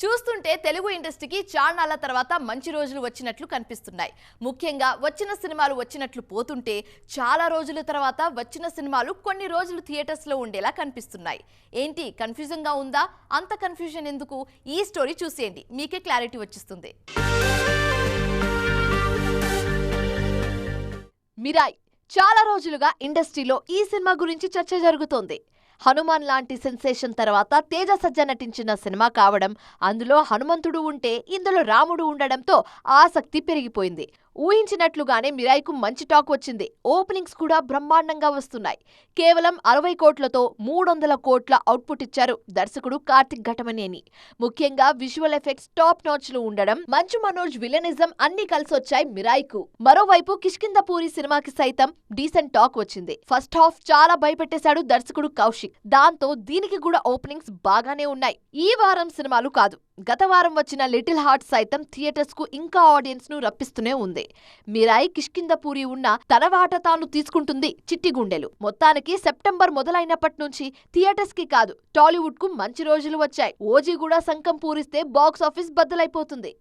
చూస్తుంటే తెలుగు ఇండస్ట్రీకి చాన్నాళ్ల తర్వాత మంచి రోజులు వచ్చినట్లు కనిపిస్తున్నాయి. ముఖ్యంగా వచ్చిన సినిమాలు వచ్చినట్లు పోతుంటే చాలా రోజుల తర్వాత వచ్చిన సినిమాలు కొన్ని రోజులు థియేటర్స్ లో ఉండేలా కనిపిస్తున్నాయి. ఏంటి కన్ఫ్యూజన్ గా ఉందా? అంత కన్ఫ్యూజన్ ఎందుకు? ఈ స్టోరీ చూసేయండి, మీకే క్లారిటీ వచ్చేస్తుంది. మిరాయ్ చాలా రోజులుగా ఇండస్ట్రీలో ఈ సినిమా గురించి చర్చ జరుగుతోంది. హనుమాన్ లాంటి సెన్సేషన్ తర్వాత తేజ సజ్జ నటించిన సినిమా కావడం, అందులో హనుమంతుడు ఉంటే ఇందులో రాముడు ఉండడంతో ఆసక్తి పెరిగిపోయింది. ఊహించినట్లుగానే మిరాయ్కు మంచి టాక్ వచ్చింది. ఓపెనింగ్స్ కూడా బ్రహ్మాండంగా వస్తున్నాయి. కేవలం 60 కోట్లతో 300 కోట్ల అవుట్పుట్ ఇచ్చారు దర్శకుడు కార్తిక్ ఘటమనేని. ముఖ్యంగా విజువల్ ఎఫెక్ట్స్ టాప్ నాచ్ లో ఉండడం, మంచు మనోజ్ విలనిజం అన్ని కలిసొచ్చాయి మిరాయ్కు. మరోవైపు కిష్కింధపూరి సినిమాకి సైతం డీసెంట్ టాక్ వచ్చింది. ఫస్ట్ హాఫ్ చాలా భయపెట్టేశాడు దర్శకుడు కౌశిక్. దాంతో దీనికి కూడా ఓపెనింగ్స్ బాగానే ఉన్నాయి. ఈ వారం సినిమాలు కాదు, గత వారం వచ్చిన లిటిల్ హార్ట్ సైతం థియేటర్స్ కు ఇంకా ఆడియన్స్ ను రప్పిస్తూనే ఉంది. మిరాయ్ కిష్కింధపూరి ఉన్న తన వాట తాను తీసుకుంటుంది చిట్టి గుండెలు. మొత్తానికి సెప్టెంబర్ మొదలైనప్పటి నుంచి థియేటర్స్ కి కాదు, టాలీవుడ్ కు మంచి రోజులు వచ్చాయి. ఓజీ కూడా సంకం పూరిస్తే బాక్స్ ఆఫీస్ బద్దలైపోతుంది.